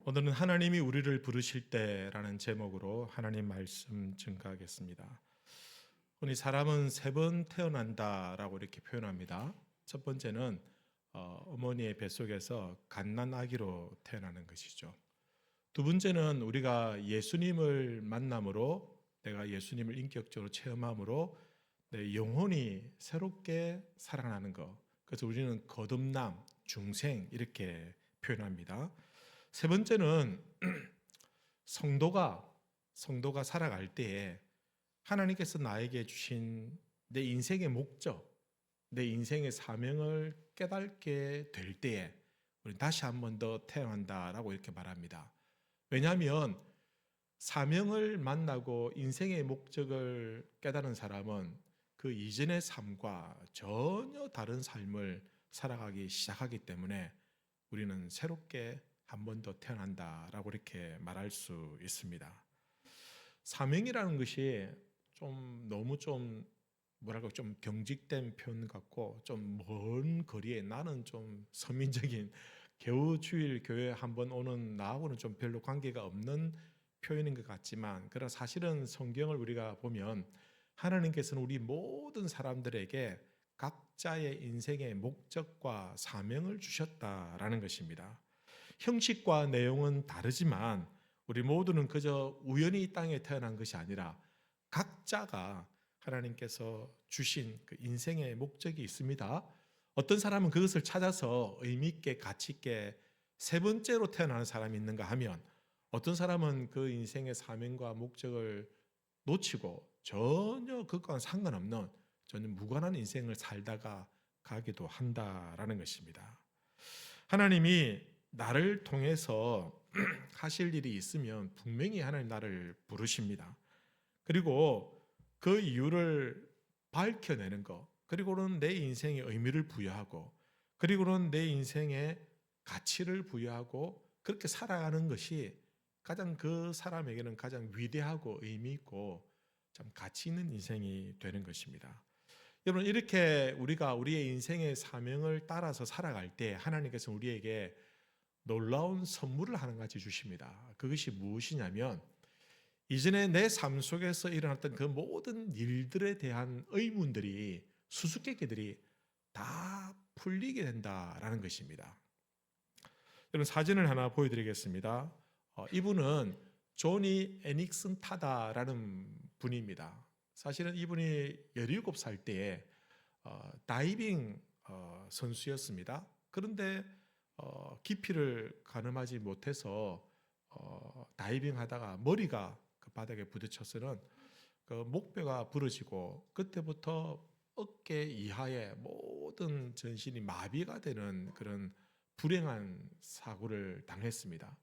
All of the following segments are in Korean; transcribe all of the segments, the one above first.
오늘은 하나님이 우리를 부르실 때라는 제목으로 하나님 말씀 증가하겠습니다. 흔히 사람은 세 번 태어난다라고 이렇게 표현합니다. 첫 번째는 어머니의 뱃속에서 갓난 아기로 태어나는 것이죠. 두 번째는 우리가 예수님을 만남으로 내가 예수님을 인격적으로 체험함으로 내 영혼이 새롭게 살아나는 것. 그래서 우리는 거듭남, 중생 이렇게 표현합니다. 세 번째는 성도가 살아갈 때에 하나님께서 나에게 주신 내 인생의 목적, 내 인생의 사명을 깨닫게 될 때에 우리 다시 한 번 더 태어난다라고 이렇게 말합니다. 왜냐하면 사명을 만나고 인생의 목적을 깨달은 사람은 그 이전의 삶과 전혀 다른 삶을 살아가기 시작하기 때문에 우리는 새롭게 한 번 더 태어난다라고 이렇게 말할 수 있습니다. 사명이라는 것이 너무 뭐랄까 좀 경직된 표현 같고 좀 먼 거리에 나는 좀 서민적인 겨우 주일 교회 한번 오는 나하고는 좀 별로 관계가 없는 표현인 것 같지만 그러나 사실은 성경을 우리가 보면 하나님께서는 우리 모든 사람들에게 각자의 인생의 목적과 사명을 주셨다라는 것입니다. 형식과 내용은 다르지만 우리 모두는 그저 우연히 이 땅에 태어난 것이 아니라 각자가 하나님께서 주신 그 인생의 목적이 있습니다. 어떤 사람은 그것을 찾아서 의미 있게 가치 있게 세 번째로 태어나는 사람이 있는가 하면 어떤 사람은 그 인생의 사명과 목적을 놓치고 전혀 그것과는 상관없는 전혀 무관한 인생을 살다가 가기도 한다라는 것입니다. 하나님이 나를 통해서 하실 일이 있으면 분명히 하나님 나를 부르십니다. 그리고 그 이유를 밝혀내는 것, 그리고는 내 인생에 의미를 부여하고, 그리고는 내 인생에 가치를 부여하고, 그렇게 살아가는 것이 가장 그 사람에게는 가장 위대하고 의미 있고 참 가치 있는 인생이 되는 것입니다. 여러분, 이렇게 우리가 우리의 인생의 사명을 따라서 살아갈 때 하나님께서 우리에게 놀라운 선물을 하나 가지 주십니다. 그것이 무엇이냐면 이전에 내 삶 속에서 일어났던 그 모든 일들에 대한 의문들이 수수께끼들이 다 풀리게 된다라는 것입니다. 여러분 사진을 하나 보여드리겠습니다. 이분은 조니 애닉슨 타다라는 분입니다. 사실은 이분이 17살 때에 다이빙 선수였습니다. 그런데 깊이를 가늠하지 못해서 다이빙 하다가 머리가 그 바닥에 부딪혀서는 그 목뼈가 부러지고 그때부터 어깨 이하의 모든 전신이 마비가 되는 그런 불행한 사고를 당했습니다.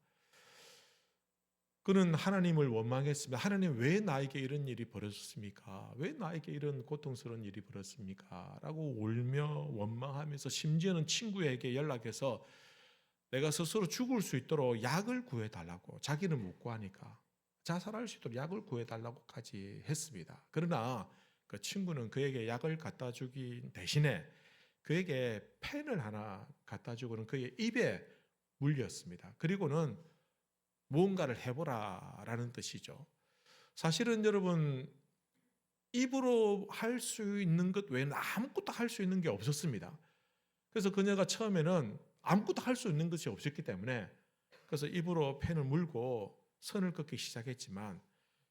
그는 하나님을 원망했습니다. 하나님 왜 나에게 이런 일이 벌어졌습니까? 왜 나에게 이런 고통스러운 일이 벌어졌습니까? 라고 울며 원망하면서 심지어는 친구에게 연락해서 내가 스스로 죽을 수 있도록 약을 구해달라고, 자기는 못 구하니까 자살할 수 있도록 약을 구해달라고까지 했습니다. 그러나 그 친구는 그에게 약을 갖다 주기 대신에 그에게 펜을 하나 갖다 주고는 그의 입에 물렸습니다. 그리고는 무언가를 해보라라는 뜻이죠. 사실은 여러분 입으로 할 수 있는 것 외에는 아무것도 할 수 있는 게 없었습니다. 그래서 그녀가 처음에는 아무것도 할 수 있는 것이 없었기 때문에 그래서 입으로 펜을 물고 선을 긋기 시작했지만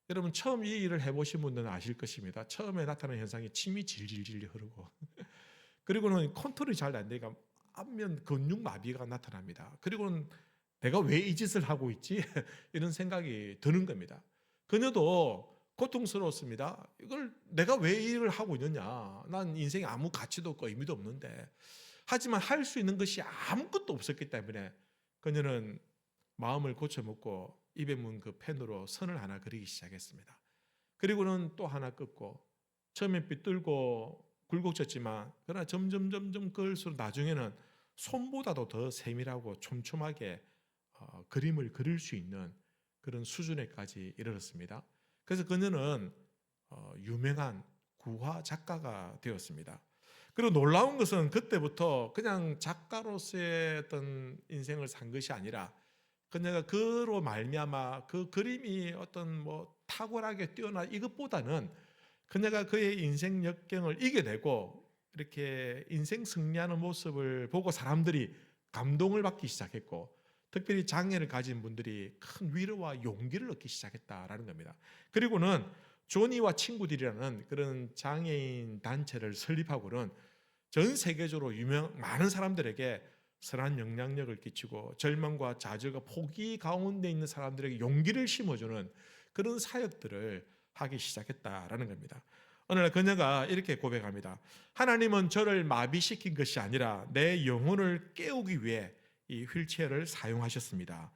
여러분 처음 이 일을 해보신 분들은 아실 것입니다. 처음에 나타나는 현상이 침이 질질질 흐르고 그리고는 컨트롤이 잘 안 되니까 안면 근육 마비가 나타납니다. 그리고는 내가 왜 이 짓을 하고 있지? 이런 생각이 드는 겁니다. 그녀도 고통스러웠습니다. 이걸 내가 왜 이 일을 하고 있느냐? 난 인생에 아무 가치도 없고 의미도 없는데. 하지만 할 수 있는 것이 아무것도 없었기 때문에 그녀는 마음을 고쳐먹고 입에 문 그 펜으로 선을 하나 그리기 시작했습니다. 그리고는 또 하나 끊고 처음엔 삐뚤고 굴곡졌지만 그러나 점점 그을수록 나중에는 손보다도 더 세밀하고 촘촘하게 그림을 그릴 수 있는 그런 수준에까지 이르렀습니다. 그래서 그녀는 유명한 구화 작가가 되었습니다. 그리고 놀라운 것은 그때부터 그냥 작가로서의 어떤 인생을 산 것이 아니라 그녀가 그로 말미암아 그 그림이 어떤 뭐 탁월하게 뛰어나 이것보다는 그녀가 그의 인생 역경을 이겨내고 이렇게 인생 승리하는 모습을 보고 사람들이 감동을 받기 시작했고, 특별히 장애를 가진 분들이 큰 위로와 용기를 얻기 시작했다라는 겁니다. 그리고는 조니와 친구들이라는 그런 장애인 단체를 설립하고는 전 세계적으로 많은 사람들에게 선한 영향력을 끼치고 절망과 좌절과 포기 가운데 있는 사람들에게 용기를 심어주는 그런 사역들을 하기 시작했다라는 겁니다. 어느 날 그녀가 이렇게 고백합니다. 하나님은 저를 마비시킨 것이 아니라 내 영혼을 깨우기 위해 이 휠체어를 사용하셨습니다.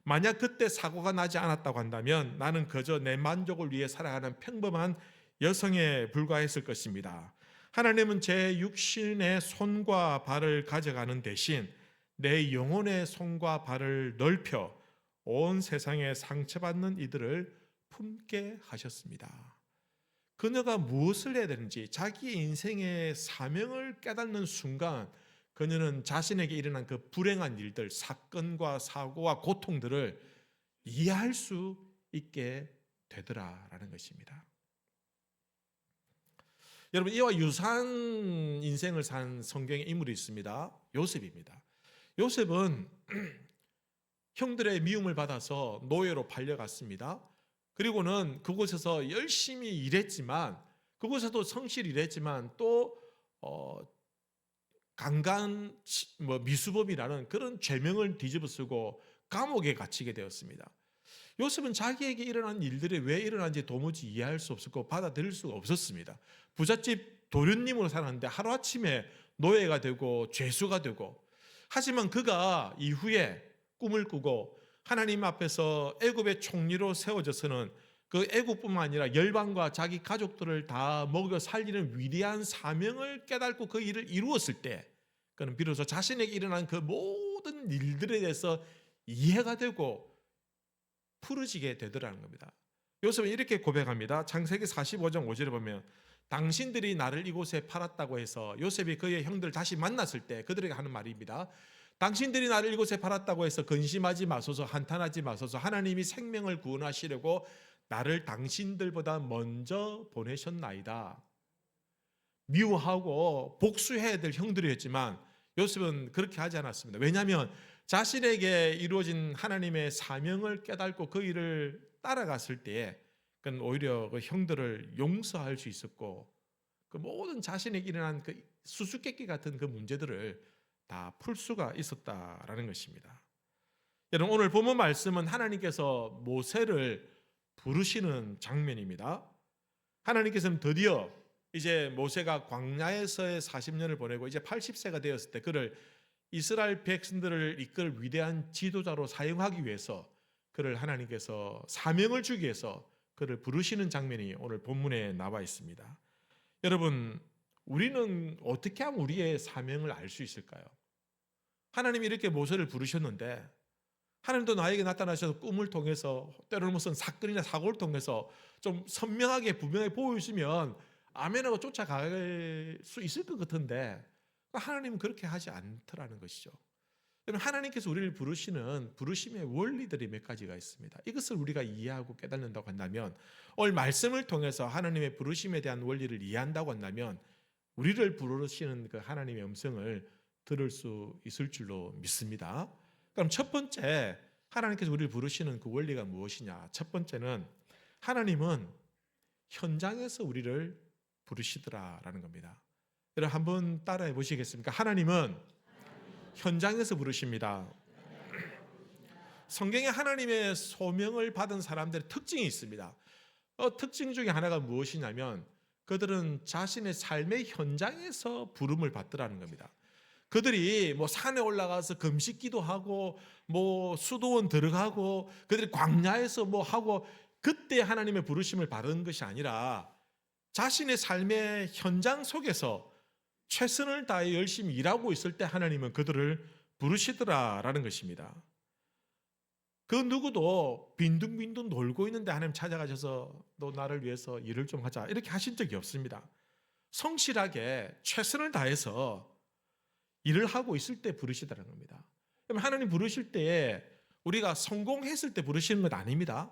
만약 그때 사고가 나지 않았다고 한다면 나는 그저 내 만족을 위해 살아가는 평범한 여성에 불과했을 것입니다. 하나님은 제 육신의 손과 발을 가져가는 대신 내 영혼의 손과 발을 넓혀 온 세상에 상처받는 이들을 품게 하셨습니다. 그녀가 무엇을 해야 되는지 자기 인생의 사명을 깨닫는 순간 그녀는 자신에게 일어난 그 불행한 일들, 사건과 사고와 고통들을 이해할 수 있게 되더라라는 것입니다. 여러분, 이와 유사한 인생을 산 성경의 인물이 있습니다. 요셉입니다. 요셉은 형들의 미움을 받아서 노예로 팔려갔습니다. 그리고는 그곳에서 열심히 일했지만, 그곳에도 성실히 일했지만 또 강간 미수범이라는 그런 죄명을 뒤집어쓰고 감옥에 갇히게 되었습니다. 요셉은 자기에게 일어난 일들이 왜 일어난지 도무지 이해할 수 없었고 받아들일 수가 없었습니다. 부잣집 도련님으로 살았는데 하루아침에 노예가 되고 죄수가 되고, 하지만 그가 이후에 꿈을 꾸고 하나님 앞에서 애굽의 총리로 세워져서는 그 애굽뿐만 아니라 열방과 자기 가족들을 다 먹여 살리는 위대한 사명을 깨닫고 그 일을 이루었을 때 그는 비로소 자신에게 일어난 그 모든 일들에 대해서 이해가 되고 풀어지게 되더라는 겁니다. 요셉은 이렇게 고백합니다. 창세기 45장 5절에 보면 당신들이 나를 이곳에 팔았다고 해서, 요셉이 그의 형들을 다시 만났을 때 그들에게 하는 말입니다. 당신들이 나를 이곳에 팔았다고 해서 근심하지 마소서, 한탄하지 마소서. 하나님이 생명을 구원하시려고 나를 당신들보다 먼저 보내셨나이다. 미워하고 복수해야 될 형들이었지만 요셉은 그렇게 하지 않았습니다. 왜냐하면 자신에게 이루어진 하나님의 사명을 깨닫고 그 일을 따라갔을 때에 그는 오히려 그 형들을 용서할 수 있었고, 그 모든 자신에게 일어난 그 수수께끼 같은 그 문제들을 다 풀 수가 있었다라는 것입니다. 여러분, 오늘 본문 말씀은 하나님께서 모세를 부르시는 장면입니다. 하나님께서는 드디어 이제 모세가 광야에서의 40년을 보내고 이제 80세가 되었을 때 그를 이스라엘 백성들을 이끌 위대한 지도자로 사용하기 위해서 그를 하나님께서 사명을 주기 위해서 그를 부르시는 장면이 오늘 본문에 나와 있습니다. 여러분, 우리는 어떻게 하면 우리의 사명을 알 수 있을까요? 하나님이 이렇게 모세를 부르셨는데 하나님도 나에게 나타나셔서 꿈을 통해서 때로는 무슨 사건이나 사고를 통해서 좀 선명하게 분명하게 보여주시면 아멘하고 쫓아갈 수 있을 것 같은데 하나님은 그렇게 하지 않더라는 것이죠. 하나님께서 우리를 부르시는 부르심의 원리들이 몇 가지가 있습니다. 이것을 우리가 이해하고 깨닫는다고 한다면, 오늘 말씀을 통해서 하나님의 부르심에 대한 원리를 이해한다고 한다면 우리를 부르시는 그 하나님의 음성을 들을 수 있을 줄로 믿습니다. 그럼 첫 번째, 하나님께서 우리를 부르시는 그 원리가 무엇이냐? 첫 번째는 하나님은 현장에서 우리를 부르시더라라는 겁니다. 여러분 한번 따라해 보시겠습니까? 하나님은 현장에서 부르십니다. 성경에 하나님의 소명을 받은 사람들의 특징이 있습니다. 특징 중에 하나가 무엇이냐면 그들은 자신의 삶의 현장에서 부름을 받더라는 겁니다. 그들이 뭐 산에 올라가서 금식기도 하고 뭐 수도원 들어가고 그들이 광야에서 뭐 하고 그때 하나님의 부르심을 받은 것이 아니라 자신의 삶의 현장 속에서 최선을 다해 열심히 일하고 있을 때 하나님은 그들을 부르시더라라는 것입니다. 그 누구도 빈둥빈둥 놀고 있는데 하나님 찾아가셔서 너 나를 위해서 일을 좀 하자 이렇게 하신 적이 없습니다. 성실하게 최선을 다해서 일을 하고 있을 때 부르시더라는 겁니다. 그럼 하나님 부르실 때에 우리가 성공했을 때 부르시는 건 아닙니다.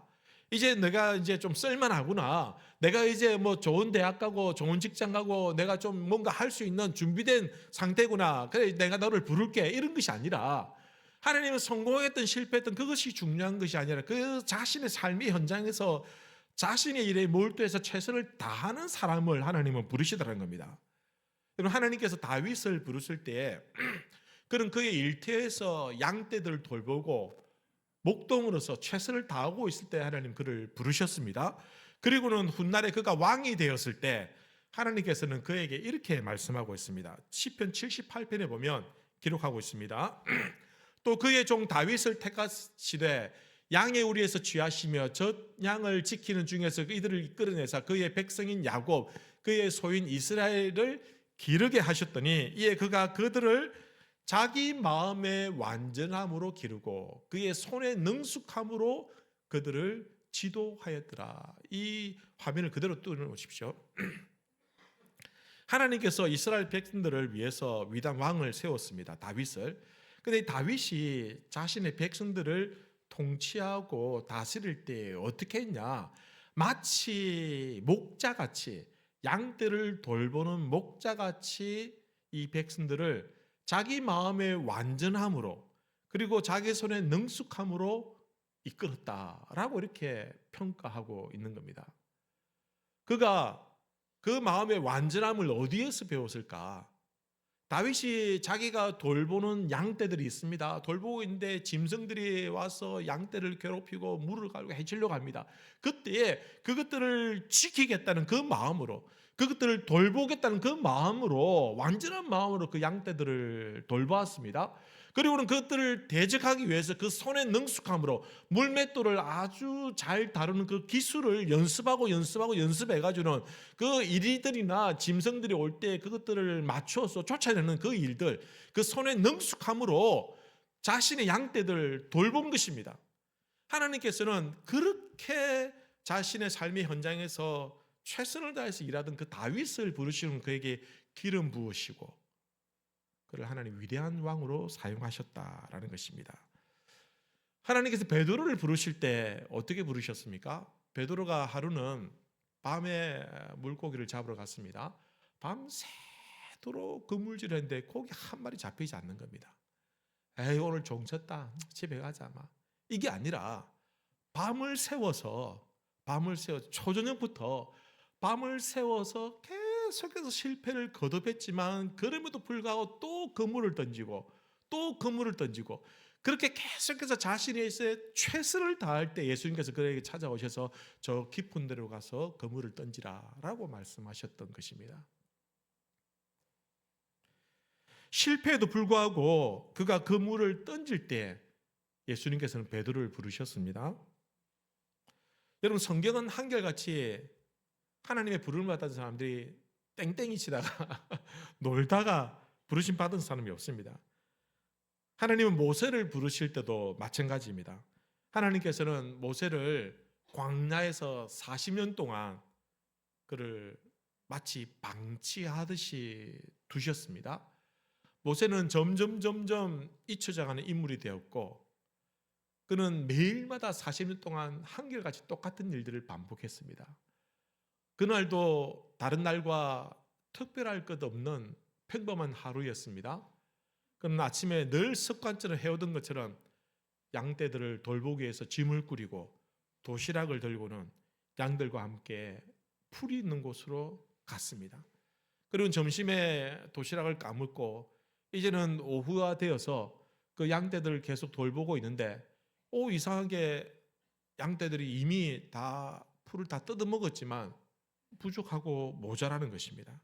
이제 내가 이제 좀 쓸만하구나. 내가 이제 뭐 좋은 대학 가고 좋은 직장 가고 내가 좀 뭔가 할 수 있는 준비된 상태구나. 그래 내가 너를 부를게. 이런 것이 아니라 하나님은 성공했든 실패했든 그것이 중요한 것이 아니라 그 자신의 삶의 현장에서 자신의 일에 몰두해서 최선을 다하는 사람을 하나님은 부르시더라는 겁니다. 여러분, 하나님께서 다윗을 부르실 때 그런 그의 일터에서 양떼들을 돌보고 목동으로서 최선을 다하고 있을 때 하나님 그를 부르셨습니다. 그리고는 훗날에 그가 왕이 되었을 때 하나님께서는 그에게 이렇게 말씀하고 있습니다. 시편 78편에 보면 기록하고 있습니다. 또 그의 종 다윗을 택하시되 양의 우리에서 취하시며 젖 양을 지키는 중에서 이들을 이끌어내사 그의 백성인 야곱 그의 소인 이스라엘을 기르게 하셨더니 이에 그가 그들을 자기 마음의 완전함으로 기르고 그의 손의 능숙함으로 그들을 지도하였더라. 이 화면을 그대로 뚫어놓으십시오. 하나님께서 이스라엘 백성들을 위해서 위대한 왕을 세웠습니다. 다윗을. 근데 다윗이 자신의 백성들을 통치하고 다스릴 때 어떻게 했냐? 마치 목자같이 양떼를 돌보는 목자같이 이 백성들을 자기 마음의 완전함으로 그리고 자기 손의 능숙함으로 이끌었다라고 이렇게 평가하고 있는 겁니다. 그가 그 마음의 완전함을 어디에서 배웠을까? 다윗이 자기가 돌보는 양떼들이 있습니다. 돌보고 있는데 짐승들이 와서 양떼를 괴롭히고 물을 갈고 해치려고 합니다. 그때 그것들을 지키겠다는 그 마음으로 그것들을 돌보겠다는 그 마음으로 완전한 마음으로 그 양떼들을 돌보았습니다. 그리고는 그것들을 대적하기 위해서 그 손의 능숙함으로 물맷돌을 아주 잘 다루는 그 기술을 연습해가지고는 그 이리들이나 짐승들이 올 때 그것들을 맞춰서 쫓아내는 그 일들, 그 손의 능숙함으로 자신의 양떼들을 돌본 것입니다. 하나님께서는 그렇게 자신의 삶의 현장에서 최선을 다해서 일하던 그 다윗을 부르시는 그에게 기름 부으시고 그를 하나님 위대한 왕으로 사용하셨다라는 것입니다. 하나님께서 베드로를 부르실 때 어떻게 부르셨습니까? 베드로가 하루는 밤에 물고기를 잡으러 갔습니다. 밤새도록 그물질했는데 고기 한 마리 잡히지 않는 겁니다. 에이, 오늘 종쳤다, 집에 가자 막. 이게 아니라 밤을 세워서 초저녁부터 밤을 세워서 계속해서 실패를 거듭했지만 그럼에도 불구하고 또 그물을 던지고 또 그물을 던지고 그렇게 계속해서 자신의 최선을 다할 때 예수님께서 그에게 찾아오셔서 저 깊은 데로 가서 그물을 던지라라고 말씀하셨던 것입니다. 실패에도 불구하고 그가 그물을 던질 때 예수님께서는 베드로를 부르셨습니다. 여러분, 성경은 한결같이 하나님의 부름을 받은 사람들이 땡땡이 치다가 놀다가 부르심 받은 사람이 없습니다. 하나님은 모세를 부르실 때도 마찬가지입니다. 하나님께서는 모세를 광야에서 40년 동안 그를 마치 방치하듯이 두셨습니다. 모세는 점점 잊혀져가는 인물이 되었고 그는 매일마다 40년 동안 한결같이 똑같은 일들을 반복했습니다. 그날도 다른 날과 특별할 것 없는 평범한 하루였습니다. 그는 아침에 늘 습관처럼 해오던 것처럼 양떼들을 돌보기 위해서 짐을 꾸리고 도시락을 들고는 양들과 함께 풀이 있는 곳으로 갔습니다. 그리고 점심에 도시락을 까먹고 이제는 오후가 되어서 그 양떼들을 계속 돌보고 있는데 이상하게 양떼들이 이미 다 풀을 다 뜯어먹었지만 부족하고 모자라는 것입니다.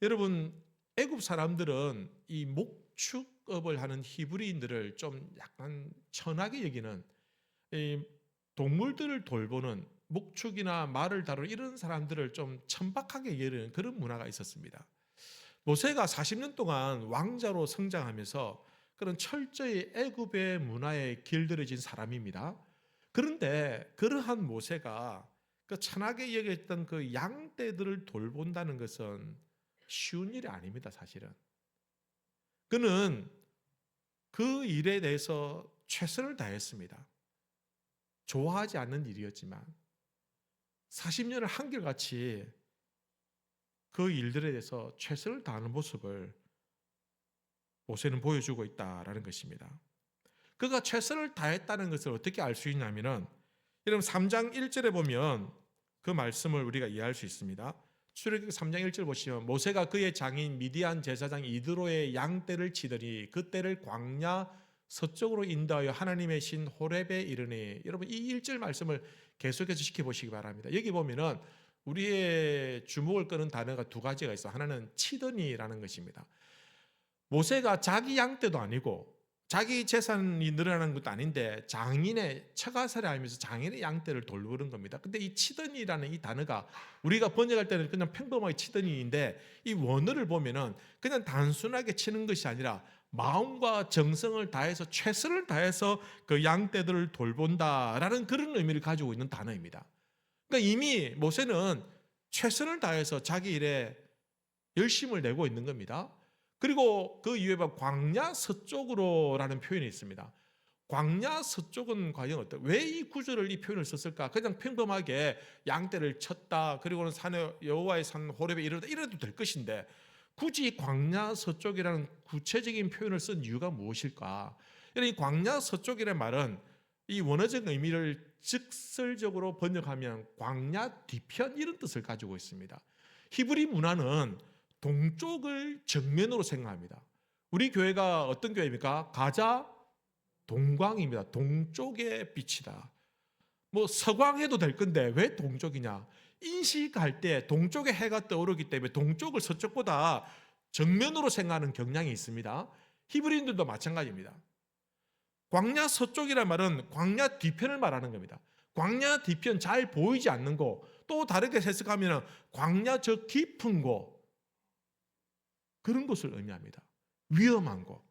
여러분, 애굽 사람들은 이 목축업을 하는 히브리인들을 좀 약간 천하게 여기는 이 동물들을 돌보는 목축이나 말을 다루는 이런 사람들을 좀 천박하게 여기는 그런 문화가 있었습니다. 모세가 40년 동안 왕자로 성장하면서 그런 철저히 애굽의 문화에 길들여진 사람입니다. 그런데 그러한 모세가 그 천하게 여겼던 그 양떼들을 돌본다는 것은 쉬운 일이 아닙니다, 사실은. 그는 그 일에 대해서 최선을 다했습니다. 좋아하지 않는 일이었지만 40년을 한결같이 그 일들에 대해서 최선을 다하는 모습을 모세는 보여주고 있다라는 것입니다. 그가 최선을 다했다는 것을 어떻게 알 수 있냐면은 여러분 3장 1절에 보면 그 말씀을 우리가 이해할 수 있습니다. 출애굽기 3장 1절 보시면 모세가 그의 장인 미디안 제사장 이드로의 양떼를 치더니 그 떼를 광야 서쪽으로 인도하여 하나님의 신 호렙에 이르니, 여러분 이 1절 말씀을 계속해서 지켜보시기 바랍니다. 여기 보면은 우리의 주목을 끄는 단어가 두 가지가 있어. 하나는 치더니라는 것입니다. 모세가 자기 양떼도 아니고 자기 재산이 늘어나는 것도 아닌데 장인의 처가살이 하면서 장인의 양떼를 돌보는 겁니다. 근데 이 치더니라는 이 단어가 우리가 번역할 때는 그냥 평범하게 치더니인데 이 원어를 보면은 그냥 단순하게 치는 것이 아니라 마음과 정성을 다해서 최선을 다해서 그 양떼들을 돌본다라는 그런 의미를 가지고 있는 단어입니다. 그러니까 이미 모세는 최선을 다해서 자기 일에 열심을 내고 있는 겁니다. 그리고 그 이후에 광야 서쪽으로라는 표현이 있습니다. 광야 서쪽은 과연 어떤, 왜 이 구절을 이 표현을 썼을까? 그냥 평범하게 양떼를 쳤다, 그리고는 산에 여호와의 산 호렙에 이르다 이래도 될 것인데 굳이 광야 서쪽이라는 구체적인 표현을 쓴 이유가 무엇일까? 이 광야 서쪽이라는 말은 이 원어적 의미를 직설적으로 번역하면 광야 뒤편 이런 뜻을 가지고 있습니다. 히브리 문화는 동쪽을 정면으로 생각합니다. 우리 교회가 어떤 교회입니까? 가자 동광입니다. 동쪽의 빛이다. 뭐 서광해도 될 건데 왜 동쪽이냐? 인식할 때 동쪽에 해가 떠오르기 때문에 동쪽을 서쪽보다 정면으로 생각하는 경향이 있습니다. 히브리인들도 마찬가지입니다. 광야 서쪽이란 말은 광야 뒤편을 말하는 겁니다. 광야 뒤편 잘 보이지 않는 곳, 또 다르게 해석하면 광야 저 깊은 곳, 그런 것을 의미합니다. 위험한 곳.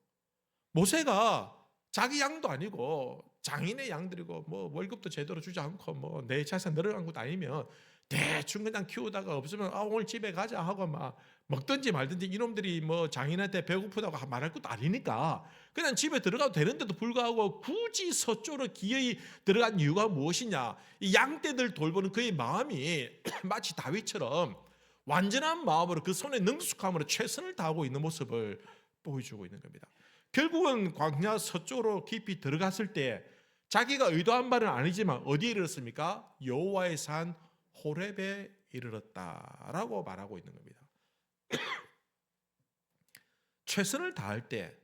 모세가 자기 양도 아니고 장인의 양들이고 뭐 월급도 제대로 주지 않고 뭐 내 재산 늘어난 것도 아니면 대충 그냥 키우다가 없으면 오늘 집에 가자 하고 막 먹든지 말든지, 이놈들이 뭐 장인한테 배고프다고 말할 것도 아니니까 그냥 집에 들어가도 되는데도 불구하고 굳이 서쪽으로 기어이 들어간 이유가 무엇이냐? 이 양떼들 돌보는 그의 마음이 마치 다윗처럼 완전한 마음으로 그 손에 능숙함으로 최선을 다하고 있는 모습을 보여주고 있는 겁니다. 결국은 광야 서쪽으로 깊이 들어갔을 때 자기가 의도한 바는 아니지만 어디에 이르렀습니까? 여호와의 산 호렙에 이르렀다라고 말하고 있는 겁니다. 최선을 다할 때,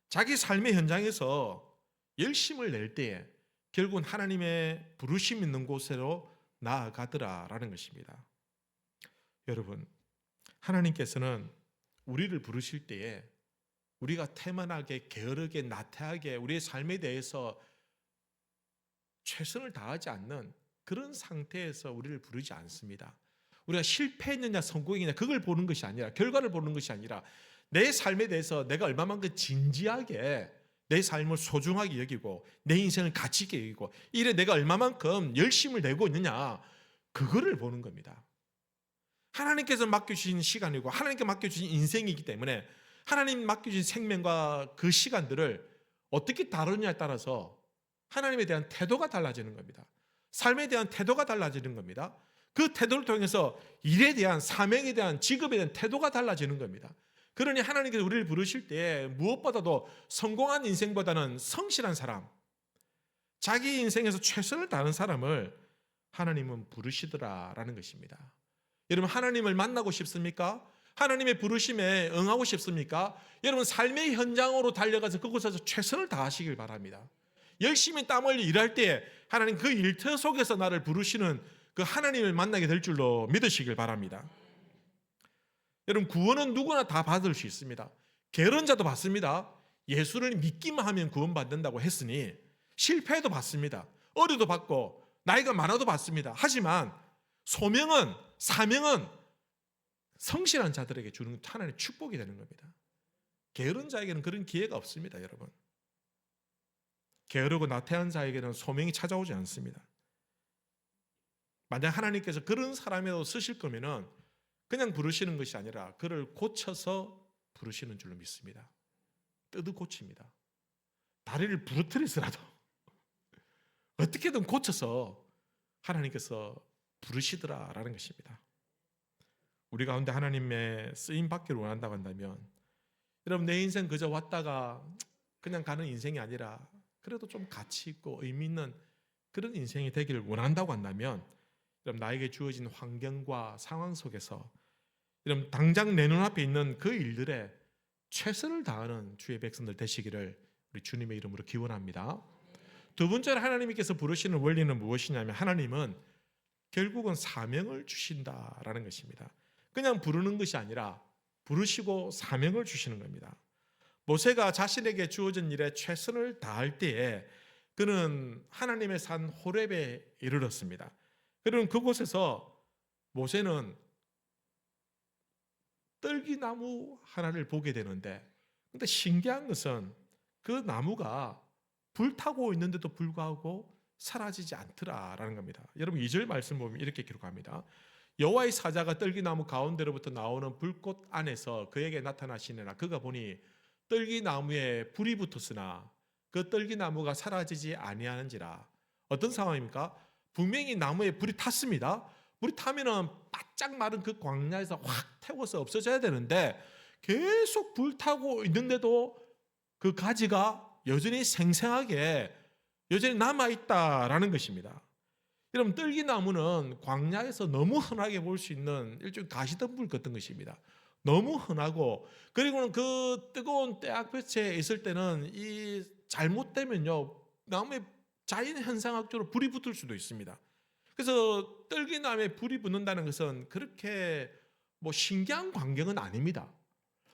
자기 삶의 현장에서 열심을 낼 때에 결국은 하나님의 부르심 있는 곳으로 나아가더라라는 것입니다. 여러분, 하나님께서는 우리를 부르실 때에 우리가 태만하게 게으르게 나태하게 우리의 삶에 대해서 최선을 다하지 않는 그런 상태에서 우리를 부르지 않습니다. 우리가 실패했느냐 성공했느냐 그걸 보는 것이 아니라, 결과를 보는 것이 아니라 내 삶에 대해서 내가 얼마만큼 진지하게 내 삶을 소중하게 여기고 내 인생을 가치 있게 여기고 이래 내가 얼마만큼 열심을 내고 있느냐, 그거를 보는 겁니다. 하나님께서 맡겨주신 시간이고 하나님께 맡겨주신 인생이기 때문에 하나님 맡겨주신 생명과 그 시간들을 어떻게 다루느냐에 따라서 하나님에 대한 태도가 달라지는 겁니다. 삶에 대한 태도가 달라지는 겁니다. 그 태도를 통해서 일에 대한, 사명에 대한, 직업에 대한 태도가 달라지는 겁니다. 그러니 하나님께서 우리를 부르실 때 무엇보다도 성공한 인생보다는 성실한 사람, 자기 인생에서 최선을 다하는 사람을 하나님은 부르시더라라는 것입니다. 여러분, 하나님을 만나고 싶습니까? 하나님의 부르심에 응하고 싶습니까? 여러분, 삶의 현장으로 달려가서 그곳에서 최선을 다하시길 바랍니다. 열심히 땀 흘려 일할 때 하나님 그 일터 속에서 나를 부르시는 그 하나님을 만나게 될 줄로 믿으시길 바랍니다. 여러분, 구원은 누구나 다 받을 수 있습니다. 게으른 자도 받습니다. 예수를 믿기만 하면 구원받는다고 했으니 실패해도 받습니다. 어려도 받고 나이가 많아도 받습니다. 하지만 소명은, 사명은 성실한 자들에게 주는 하나님의 축복이 되는 겁니다. 게으른 자에게는 그런 기회가 없습니다. 여러분, 게으르고 나태한 자에게는 소명이 찾아오지 않습니다. 만약 하나님께서 그런 사람이라도 쓰실 거면은 그냥 부르시는 것이 아니라 그를 고쳐서 부르시는 줄로 믿습니다. 뜯어 고칩니다. 다리를 부러뜨리더라도 어떻게든 고쳐서 하나님께서 부르시더라라는 것입니다. 우리 가운데 하나님의 쓰임 받기를 원한다고 한다면, 여러분 내 인생 그저 왔다가 그냥 가는 인생이 아니라 그래도 좀 가치 있고 의미 있는 그런 인생이 되기를 원한다고 한다면, 여러분 나에게 주어진 환경과 상황 속에서 여러분 당장 내 눈앞에 있는 그 일들에 최선을 다하는 주의 백성들 되시기를 우리 주님의 이름으로 기원합니다. 두 번째로 하나님께서 부르시는 원리는 무엇이냐면, 하나님은 결국은 사명을 주신다라는 것입니다. 그냥 부르는 것이 아니라 부르시고 사명을 주시는 겁니다. 모세가 자신에게 주어진 일에 최선을 다할 때에 그는 하나님의 산 호렙에 이르렀습니다. 그러면 그곳에서 모세는 떨기나무 하나를 보게 되는데, 근데 신기한 것은 그 나무가 불타고 있는데도 불구하고 사라지지 않더라라는 겁니다. 여러분 2절 말씀 보면 이렇게 기록합니다. 여호와의 사자가 떨기나무 가운데로부터 나오는 불꽃 안에서 그에게 나타나시니라. 그가 보니 떨기나무에 불이 붙었으나 그 떨기나무가 사라지지 아니하는지라. 어떤 상황입니까? 분명히 나무에 불이 탔습니다. 불이 타면은 바짝 마른 그 광야에서 확 태워서 없어져야 되는데 계속 불타고 있는데도 그 가지가 여전히 생생하게 여전히 남아있다라는 것입니다. 여러분 떨기나무는 광야에서 너무 흔하게 볼 수 있는 일종의 가시덤불 같은 것입니다. 너무 흔하고, 그리고는 그 뜨거운 때학볕에 있을 때는 이 잘못되면요 나무에 자연 현상학적으로 불이 붙을 수도 있습니다. 그래서 떨기나무에 불이 붙는다는 것은 그렇게 뭐 신기한 광경은 아닙니다.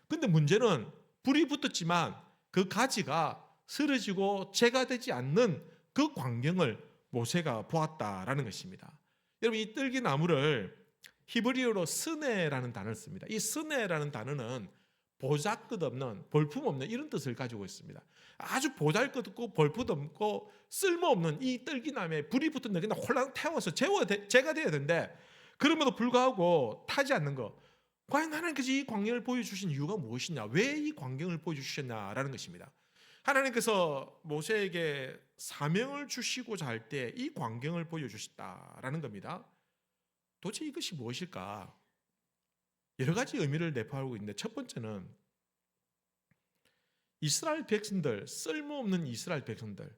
근데 문제는 불이 붙었지만 그 가지가 쓰러지고 재가 되지 않는 그 광경을 모세가 보았다라는 것입니다. 여러분 이 떨기나무를 히브리어로 스네라는 단어를 씁니다. 이 스네라는 단어는 보잘것없는, 볼품없는 이런 뜻을 가지고 있습니다. 아주 보잘것없고 볼품없고 쓸모없는 이 떨기나무에 불이 붙었는데 그냥 홀랑 태워서 재가 되어야 되는데 그럼에도 불구하고 타지 않는 것. 과연 하나님께서 이 광경을 보여주신 이유가 무엇이냐? 왜 이 광경을 보여주셨냐라는 것입니다. 하나님께서 모세에게 사명을 주시고자 할 때 이 광경을 보여주셨다라는 겁니다. 도대체 이것이 무엇일까? 여러 가지 의미를 내포하고 있는데, 첫 번째는 이스라엘 백성들, 쓸모없는 이스라엘 백성들,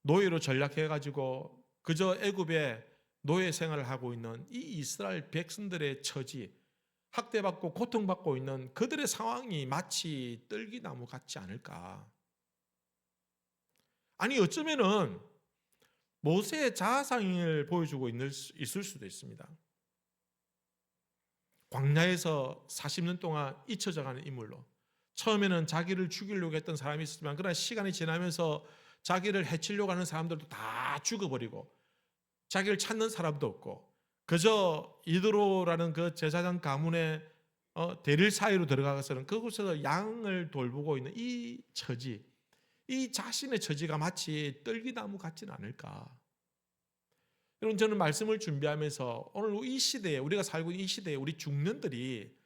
노예로 전락해가지고 그저 애굽에 노예 생활을 하고 있는 이 이스라엘 백성들의 처지, 학대받고 고통받고 있는 그들의 상황이 마치 떨기나무 같지 않을까? 아니 어쩌면은 모세의 자아상을 보여주고 있을 수도 있습니다. 광야에서 40년 동안 잊혀져가는 인물로, 처음에는 자기를 죽이려고 했던 사람이 있었지만 그러나 시간이 지나면서 자기를 해치려고 하는 사람들도 다 죽어버리고 자기를 찾는 사람도 없고 그저 이드로라는 그 제사장 가문의 대릴 사이로 들어가서는 그곳에서 양을 돌보고 있는 이 처지, 이 자신의 처지가 마치 떨기나무 같지는 않을까? 여러분 저는 말씀을 준비하면서 오늘 이 시대에, 우리가 살고 있는 이 시대에 우리 중년들이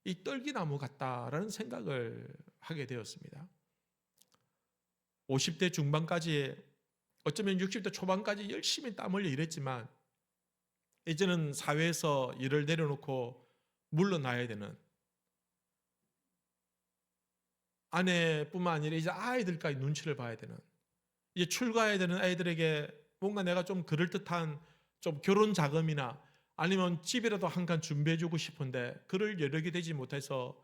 이 떨기나무 같다라는 생각을 하게 되었습니다. 50대 중반까지, 어쩌면 60대 초반까지 열심히 땀 흘려 일했지만 이제는 사회에서 일을 내려놓고 물러나야 되는, 아내뿐만 아니라 이제 아이들까지 눈치를 봐야 되는, 이제 출가해야 되는 아이들에게 뭔가 내가 좀 그럴듯한 좀 결혼 자금이나 아니면 집이라도 한 칸 준비해주고 싶은데 그럴 여력이 되지 못해서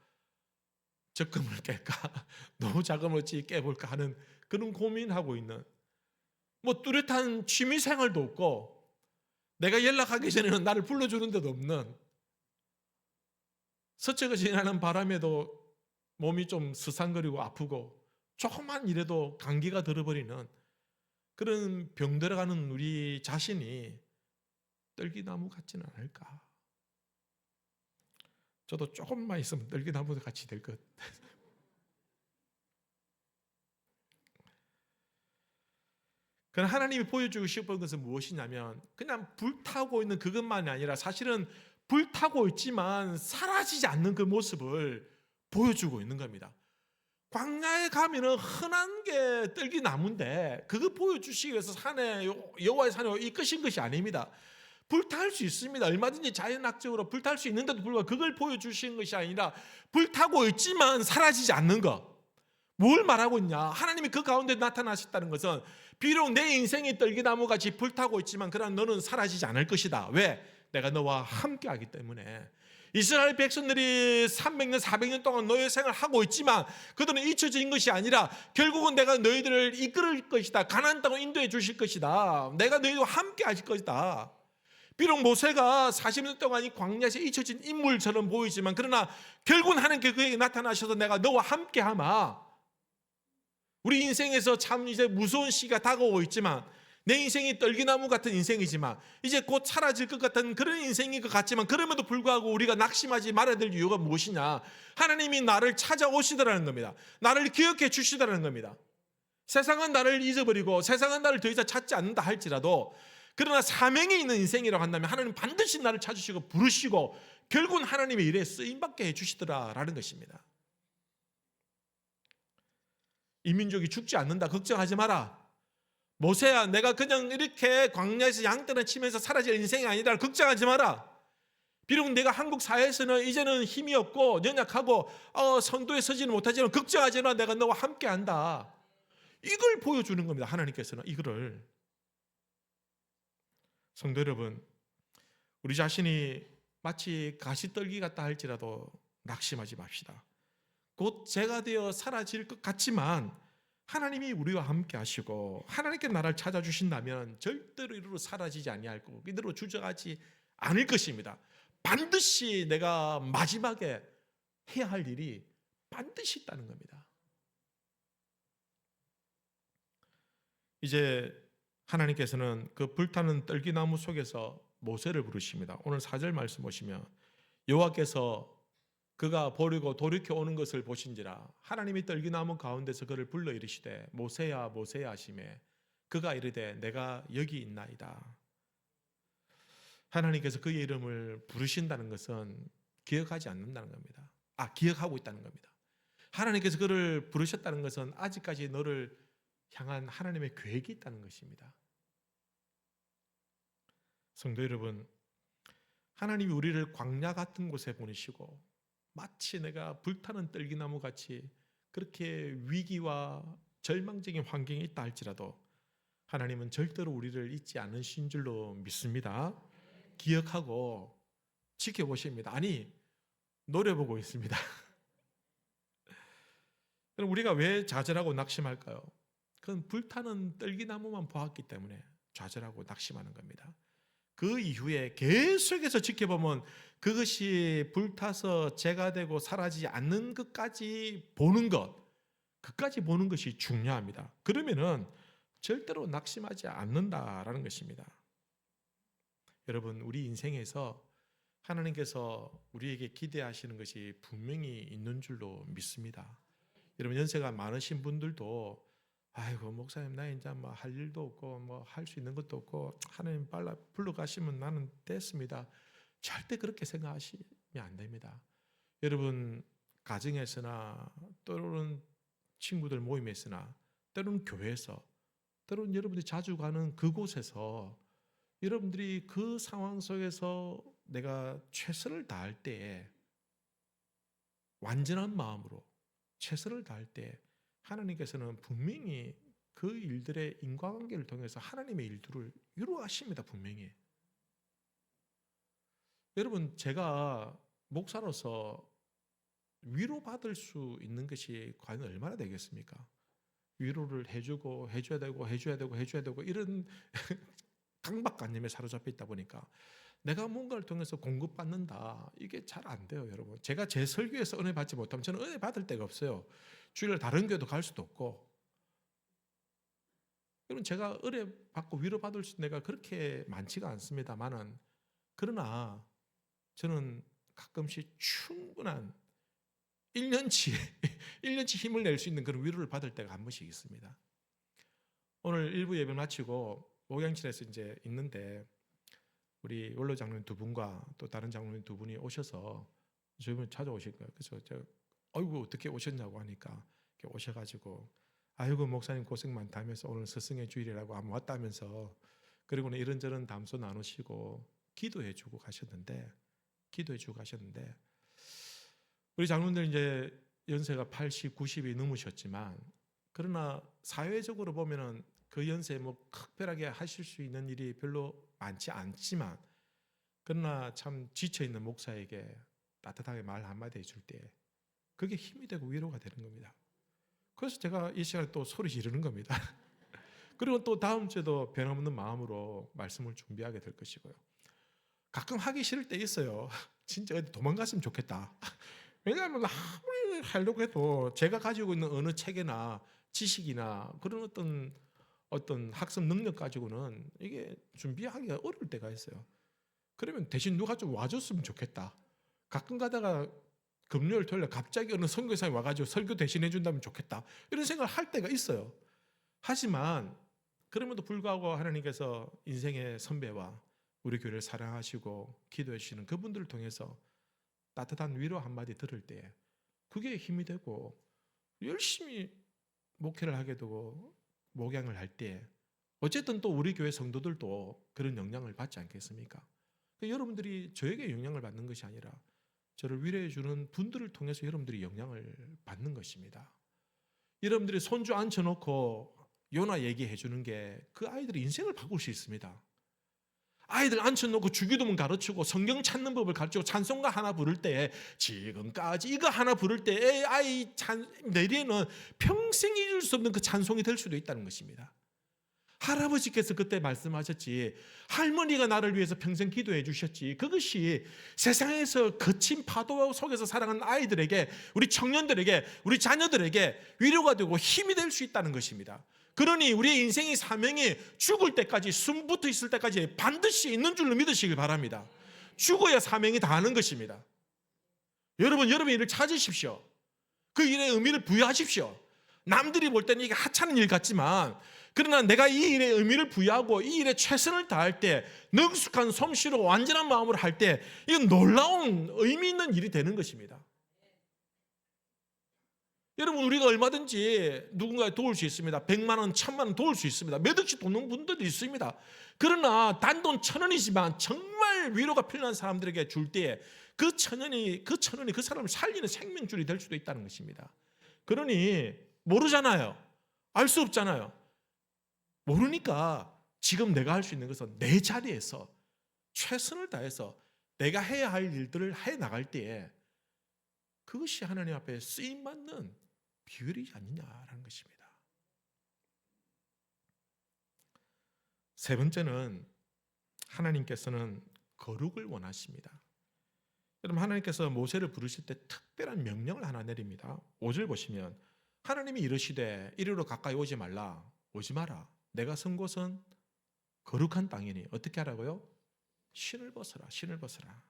적금을 깰까 노후 자금을 어찌 깨볼까 하는 그런 고민하고 있는, 뭐 뚜렷한 취미생활도 없고 내가 연락하기 전에는 나를 불러주는 데도 없는, 서쪽에 지나는 바람에도 몸이 좀 스산거리고 아프고 조금만 일해도 감기가 들어버리는 그런 병들어가는 우리 자신이 떨기나무 같지는 않을까? 저도 조금만 있으면 떨기나무 같이 될 것. 그러나 하나님이 보여주고 싶은 것은 무엇이냐면 그냥 불타고 있는 그것만이 아니라 사실은 불타고 있지만 사라지지 않는 그 모습을 보여주고 있는 겁니다. 광야에 가면은 흔한 게 떨기나무인데 그거 보여주시기 위해서 산에 여호와의 산에 이끄신 것이 아닙니다. 불탈 수 있습니다. 얼마든지 자연학적으로 불탈 수 있는데도 불구하고 그걸 보여주신 것이 아니라 불타고 있지만 사라지지 않는 것. 뭘 말하고 있냐? 하나님이 그 가운데 나타나셨다는 것은 비록 내 인생이 떨기나무같이 불타고 있지만 그러나 너는 사라지지 않을 것이다. 왜? 내가 너와 함께하기 때문에. 이스라엘 백성들이 300년 400년 동안 노예 생활을 하고 있지만 그들은 잊혀진 것이 아니라 결국은 내가 너희들을 이끌을 것이다. 가나안 땅으로 인도해 주실 것이다. 내가 너희와 함께 하실 것이다. 비록 모세가 40년 동안 이 광야에서 잊혀진 인물처럼 보이지만 그러나 결국은 하나님께 그에게 나타나셔서 내가 너와 함께하마. 우리 인생에서 참 이제 무서운 시기가 다가오고 있지만 내 인생이 떨기나무 같은 인생이지만 이제 곧 사라질 것 같은 그런 인생인 것 같지만 그럼에도 불구하고 우리가 낙심하지 말아야 될 이유가 무엇이냐? 하나님이 나를 찾아오시더라는 겁니다. 나를 기억해 주시더라는 겁니다. 세상은 나를 잊어버리고 세상은 나를 더 이상 찾지 않는다 할지라도 그러나 사명이 있는 인생이라고 한다면 하나님 반드시 나를 찾으시고 부르시고 결국은 하나님의 일에 쓰임받게 해주시더라라는 것입니다. 이 민족이 죽지 않는다 걱정하지 마라. 모세야 내가 그냥 이렇게 광야에서 양떼나 치면서 사라질 인생이 아니다 걱정하지 마라. 비록 내가 한국 사회에서는 이제는 힘이 없고 연약하고 선도에 서지는 못하지만 걱정하지 마라. 내가 너와 함께한다. 이걸 보여주는 겁니다. 하나님께서는 이거를. 성도 여러분, 우리 자신이 마치 가시떨기 같다 할지라도 낙심하지 맙시다. 곧 제가 되어 사라질 것 같지만 하나님이 우리와 함께 하시고 하나님께 나를 찾아주신다면 절대로 이대로 사라지지 아니할 거고 이대로 주저하지 않을 것입니다. 반드시 내가 마지막에 해야 할 일이 반드시 있다는 겁니다. 이제 하나님께서는 그 불타는 떨기나무 속에서 모세를 부르십니다. 오늘 4절 말씀 보시면 여호와께서 그가 버리고 돌이켜 오는 것을 보신지라 하나님이 떨기나무 가운데서 그를 불러 이르시되 모세야 모세야 하시매 그가 이르되 내가 여기 있나이다. 하나님께서 그의 이름을 부르신다는 것은 기억하지 않는다는 겁니다. 기억하고 있다는 겁니다. 하나님께서 그를 부르셨다는 것은 아직까지 너를 향한 하나님의 계획이 있다는 것입니다. 성도 여러분, 하나님이 우리를 광야 같은 곳에 보내시고 마치 내가 불타는 떨기나무 같이 그렇게 위기와 절망적인 환경이 있다 할지라도 하나님은 절대로 우리를 잊지 않으신 줄로 믿습니다. 기억하고 지켜보십니다. 아니, 노려보고 있습니다. 그럼 우리가 왜 좌절하고 낙심할까요? 그건 불타는 떨기나무만 보았기 때문에 좌절하고 낙심하는 겁니다. 그 이후에 계속해서 지켜보면 그것이 불타서 재가 되고 사라지지 않는 것까지 보는 것, 그까지 보는 것이 중요합니다. 그러면은 절대로 낙심하지 않는다라는 것입니다. 여러분, 우리 인생에서 하나님께서 우리에게 기대하시는 것이 분명히 있는 줄로 믿습니다. 여러분, 연세가 많으신 분들도 아이고 목사님 나 이제 뭐 할 일도 없고 뭐 할 수 있는 것도 없고 하나님 빨리 불러가시면 나는 됐습니다. 절대 그렇게 생각하시면 안 됩니다. 여러분 가정에서나 또는 친구들 모임에서나 때로는 교회에서 때로는 여러분들이 자주 가는 그곳에서 여러분들이 그 상황 속에서 내가 최선을 다할 때에 완전한 마음으로 최선을 다할 때 하나님께서는 분명히 그 일들의 인과관계를 통해서 하나님의 일들을 이루어하십니다. 분명히. 여러분 제가 목사로서 위로받을 수 있는 것이 과연 얼마나 되겠습니까? 위로를 해주고 해줘야 되고 이런 강박관념에 사로잡혀 있다 보니까 내가 뭔가를 통해서 공급받는다 이게 잘 안 돼요. 여러분 제가 제 설교에서 은혜 받지 못하면 저는 은혜 받을 데가 없어요. 주일날 다른 교회도 갈 수도 없고. 여러분 제가 은혜 받고 위로받을 수 내가 그렇게 많지가 않습니다만은 그러나 저는 가끔씩 충분한 1년치 1년치 힘을 낼 수 있는 그런 위로를 받을 때가 한 번씩 있습니다. 오늘 일부 예배 마치고 목양실에서 이제 있는데 우리 원로 장로님 두 분과 또 다른 장로님 두 분이 오셔서 저희 찾아오실 거예요. 그래서 제가 아이고 어떻게 오셨냐고 하니까 이렇게 오셔가지고 아이고 목사님 고생 많다면서 오늘 스승의 주일이라고 아마 왔다면서 그리고는 이런저런 담소 나누시고 기도해주고 가셨는데 우리 장로님들 이제 연세가 80, 90이 넘으셨지만 그러나 사회적으로 보면은 그 연세에 뭐 특별하게 하실 수 있는 일이 별로 많지 않지만 그러나 참 지쳐있는 목사에게 따뜻하게 말 한마디 해줄 때 그게 힘이 되고 위로가 되는 겁니다. 그래서 제가 이 시간에 또 소리 지르는 겁니다. 그리고 또 다음 주에도 변함없는 마음으로 말씀을 준비하게 될 것이고요. 가끔 하기 싫을 때 있어요. 진짜 도망갔으면 좋겠다. 왜냐하면 아무리 하려고 해도 제가 가지고 있는 어느 책이나 지식이나 그런 어떤 학습 능력 가지고는 이게 준비하기가 어려울 때가 있어요. 그러면 대신 누가 좀 와줬으면 좋겠다. 가끔 가다가 금요일 토요일 갑자기 어느 선교사님 와가지고 설교 대신해 준다면 좋겠다. 이런 생각을 할 때가 있어요. 하지만 그럼에도 불구하고 하나님께서 인생의 선배와 우리 교회를 사랑하시고 기도해 주시는 그분들을 통해서 따뜻한 위로 한마디 들을 때 그게 힘이 되고 열심히 목회를 하게 되고 목양을 할 때 어쨌든 또 우리 교회 성도들도 그런 영향을 받지 않겠습니까? 여러분들이 저에게 영향을 받는 것이 아니라 저를 위로해 주는 분들을 통해서 여러분들이 영향을 받는 것입니다. 여러분들이 손주 앉혀놓고 요나 얘기해 주는 게 그 아이들의 인생을 바꿀 수 있습니다. 아이들 앉혀놓고 주기도문 가르치고 성경 찾는 법을 가르치고 찬송가 하나 부를 때 지금까지 이거 하나 부를 때 아이 내리에는 평생 잊을 수 없는 그 찬송이 될 수도 있다는 것입니다. 할아버지께서 그때 말씀하셨지 할머니가 나를 위해서 평생 기도해 주셨지 그것이 세상에서 거친 파도 속에서 살아가는 아이들에게 우리 청년들에게 우리 자녀들에게 위로가 되고 힘이 될 수 있다는 것입니다. 그러니 우리의 인생의 사명이 죽을 때까지 숨 붙어 있을 때까지 반드시 있는 줄로 믿으시길 바랍니다. 죽어야 사명이 다하는 것입니다. 여러분의 일을 찾으십시오. 그 일에 의미를 부여하십시오. 남들이 볼 때는 이게 하찮은 일 같지만 그러나 내가 이 일에 의미를 부여하고 이 일에 최선을 다할 때 능숙한 솜씨로 완전한 마음으로 할 때 이건 놀라운 의미 있는 일이 되는 것입니다. 여러분 우리가 얼마든지 누군가에 도울 수 있습니다. 100만 원, 1000만 원 도울 수 있습니다. 몇 억씩 돕는 분들도 있습니다. 그러나 단돈 1000원이지만 정말 위로가 필요한 사람들에게 줄 때에 그 1000원이 그 사람을 살리는 생명줄이 될 수도 있다는 것입니다. 그러니 모르잖아요. 알 수 없잖아요. 모르니까 지금 내가 할 수 있는 것은 내 자리에서 최선을 다해서 내가 해야 할 일들을 해 나갈 때에 그것이 하나님 앞에 쓰임받는 비결이 아니냐라는 것입니다. 세 번째는 하나님께서는 거룩을 원하십니다. 여러분 하나님께서 모세를 부르실 때 특별한 명령을 하나 내립니다. 5절 보시면 하나님이 이르시되 이리로 가까이 오지 말라 오지 마라 내가 선 곳은 거룩한 땅이니 어떻게 하라고요? 신을 벗어라 신을 벗어라.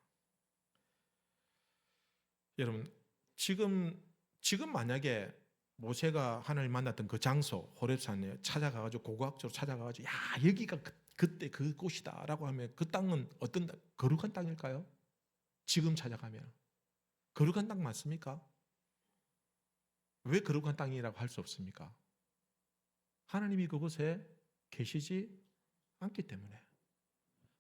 여러분 지금 만약에 모세가 하나님 만났던 그 장소 호렙산에 찾아가가지고 고고학적으로 찾아가가지고 야 여기가 그때 그 곳이다라고 하면 그 땅은 어떤 거룩한 땅일까요? 지금 찾아가면 거룩한 땅 맞습니까? 왜 거룩한 땅이라고 할 수 없습니까? 하나님이 그곳에 계시지 않기 때문에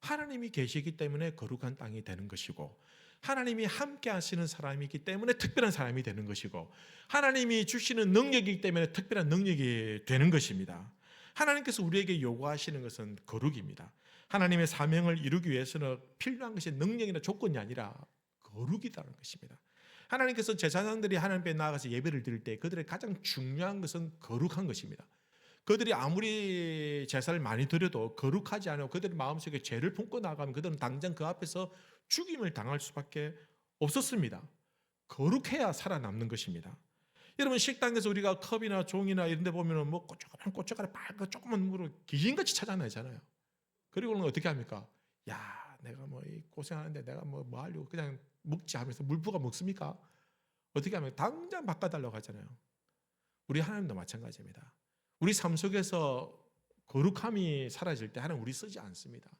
하나님이 계시기 때문에 거룩한 땅이 되는 것이고 하나님이 함께 하시는 사람이기 때문에 특별한 사람이 되는 것이고 하나님이 주시는 능력이기 때문에 특별한 능력이 되는 것입니다. 하나님께서 우리에게 요구하시는 것은 거룩입니다. 하나님의 사명을 이루기 위해서는 필요한 것이 능력이나 조건이 아니라 거룩이라는 것입니다. 하나님께서 제사장들이 하나님 앞에 나아가서 예배를 드릴 때 그들의 가장 중요한 것은 거룩한 것입니다. 그들이 아무리 제사를 많이 드려도 거룩하지 않고 그들의 마음속에 죄를 품고 나가면 그들은 당장 그 앞에서 죽임을 당할 수밖에 없었습니다. 거룩해야 살아남는 것입니다. 여러분 식당에서 우리가 컵이나 종이나 이런 데 보면 뭐 꼬쪼가리 빨고 조그만 물을 귀신같이 찾아내잖아요. 그리고는 어떻게 합니까? 야 내가 뭐 고생하는데 내가 뭐 하려고 그냥 먹지 하면서 물부가 먹습니까? 어떻게 하면 당장 바꿔달라고 하잖아요. 우리 하나님도 마찬가지입니다. 우리 삶 속에서 거룩함이 사라질 때 하나님 우리 쓰지 않습니다.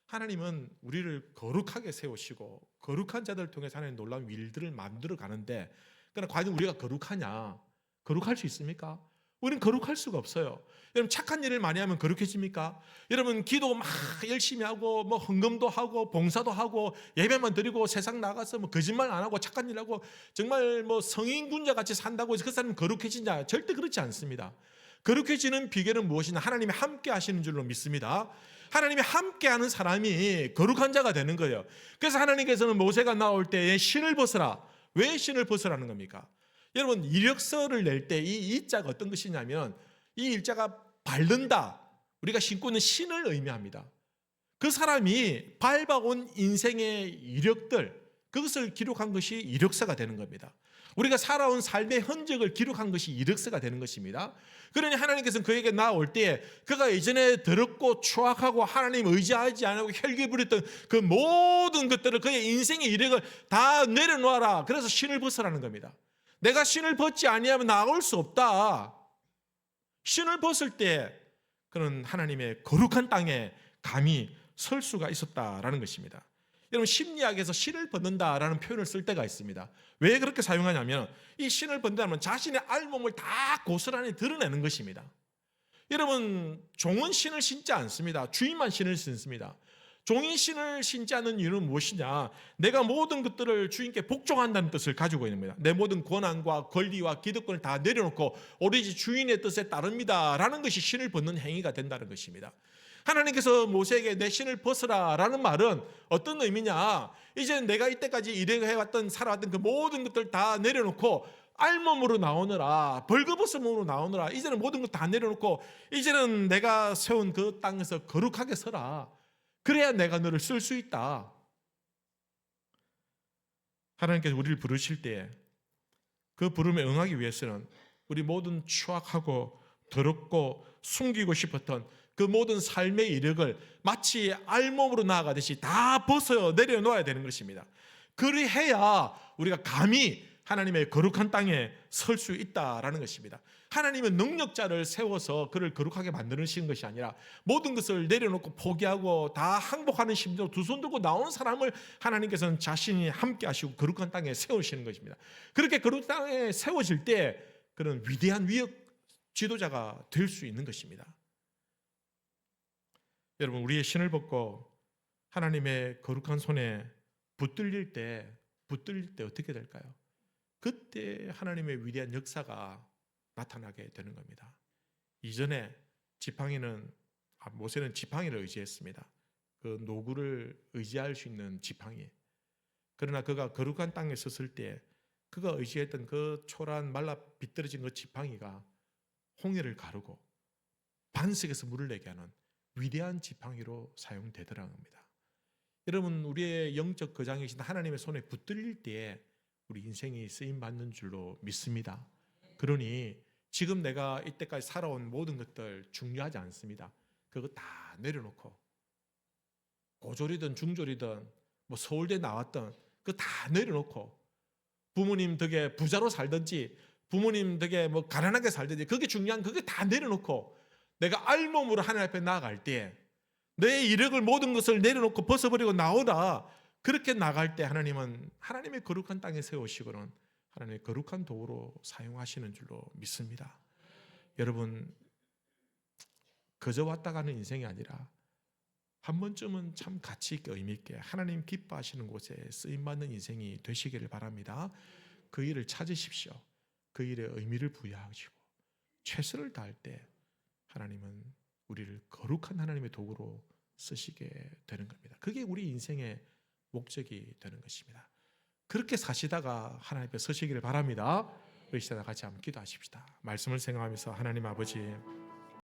하나님은 우리를 거룩하게 세우시고 거룩한 자들을 통해서 하나님 놀라운 일들을 만들어 가는데 그러나 과연 우리가 거룩하냐? 거룩할 수 있습니까? 우리는 거룩할 수가 없어요. 여러분 착한 일을 많이 하면 거룩해집니까? 여러분 기도 막 열심히 하고 뭐 헌금도 하고 봉사도 하고 예배만 드리고 세상 나가서 뭐 거짓말 안 하고 착한 일 하고 정말 뭐 성인군자 같이 산다고 해서 그 사람은 거룩해지냐? 절대 그렇지 않습니다. 거룩해지는 비결은 무엇이냐? 하나님이 함께 하시는 줄로 믿습니다. 하나님이 함께하는 사람이 거룩한 자가 되는 거예요. 그래서 하나님께서는 모세가 나올 때에 신을 벗으라. 왜 신을 벗으라는 겁니까? 여러분 이력서를 낼 때 이 이자가 어떤 것이냐면 이 일자가 밟는다. 우리가 신고 있는 신을 의미합니다. 그 사람이 밟아온 인생의 이력들, 그것을 기록한 것이 이력서가 되는 겁니다. 우리가 살아온 삶의 흔적을 기록한 것이 이력서가 되는 것입니다. 그러니 하나님께서는 그에게 나올 때 그가 이전에 더럽고 추악하고 하나님 의지하지 않고 혈기 부렸던 그 모든 것들을 그의 인생의 이력을 다 내려놓아라. 그래서 신을 벗으라는 겁니다. 내가 신을 벗지 아니하면 나올 수 없다. 신을 벗을 때 그는 하나님의 거룩한 땅에 감히 설 수가 있었다라는 것입니다. 여러분 심리학에서 신을 벗는다라는 표현을 쓸 때가 있습니다. 왜 그렇게 사용하냐면 이 신을 벗는다면 자신의 알몸을 다 고스란히 드러내는 것입니다. 여러분 종은 신을 신지 않습니다. 주인만 신을 신습니다. 종이 신을 신지 않는 이유는 무엇이냐? 내가 모든 것들을 주인께 복종한다는 뜻을 가지고 있는 겁니다. 내 모든 권한과 권리와 기득권을 다 내려놓고 오로지 주인의 뜻에 따릅니다 라는 것이 신을 벗는 행위가 된다는 것입니다. 하나님께서 모세에게 내 신을 벗으라 라는 말은 어떤 의미냐? 이제 내가 이때까지 일해왔던 살아왔던 그 모든 것들 다 내려놓고 알몸으로 나오느라, 벌거벗음으로 나오느라, 이제는 모든 것 다 내려놓고 이제는 내가 세운 그 땅에서 거룩하게 서라. 그래야 내가 너를 쓸 수 있다. 하나님께서 우리를 부르실 때 그 부름에 응하기 위해서는 우리 모든 추악하고 더럽고 숨기고 싶었던 그 모든 삶의 이력을 마치 알몸으로 나아가듯이 다 벗어 내려놓아야 되는 것입니다. 그리해야 우리가 감히 하나님의 거룩한 땅에 설 수 있다라는 것입니다. 하나님은 능력자를 세워서 그를 거룩하게 만드시는 것이 아니라 모든 것을 내려놓고 포기하고 다 항복하는 심정으로 두 손 들고 나오는 사람을 하나님께서는 자신이 함께 하시고 거룩한 땅에 세우시는 것입니다. 그렇게 거룩한 땅에 세워질 때 그런 위대한 위역 지도자가 될 수 있는 것입니다. 여러분 우리의 신을 벗고 하나님의 거룩한 손에 붙들릴 때 어떻게 될까요? 그때 하나님의 위대한 역사가 나타나게 되는 겁니다. 이전에 모세는 지팡이를 의지했습니다. 그 노구를 의지할 수 있는 지팡이. 그러나 그가 거룩한 땅에 섰을 때 그가 의지했던 그 초라한 말라 비뚤어진 그 지팡이가 홍해를 가르고 반석에서 물을 내게 하는 위대한 지팡이로 사용되더라는 겁니다. 여러분 우리의 영적 거장이신 하나님의 손에 붙들릴 때에 우리 인생이 쓰임받는 줄로 믿습니다. 그러니 지금 내가 이때까지 살아온 모든 것들 중요하지 않습니다. 그거 다 내려놓고 고졸이든 중졸이든 뭐 서울대 나왔든 그거 다 내려놓고 부모님 덕에 부자로 살든지 부모님 덕에 뭐 가난하게 살든지 그게 중요한 그게 다 내려놓고 내가 알몸으로 하나님 앞에 나아갈 때 내 이력을 모든 것을 내려놓고 벗어버리고 나오라. 그렇게 나갈 때 하나님은 하나님의 거룩한 땅에 세우시고는 하나님의 거룩한 도구로 사용하시는 줄로 믿습니다. 여러분 그저 왔다 가는 인생이 아니라 한 번쯤은 참 가치 있게 의미 있게 하나님 기뻐하시는 곳에 쓰임받는 인생이 되시기를 바랍니다. 그 일을 찾으십시오. 그 일에 의미를 부여하시고 최선을 다할 때 하나님은 우리를 거룩한 하나님의 도구로 쓰시게 되는 겁니다. 그게 우리 인생의 목적이 되는 것입니다. 그렇게 사시다가 하나님 앞에 서시기를 바랍니다. 우리 시다 같이 한번 기도하십시다. 말씀을 생각하면서 하나님 아버지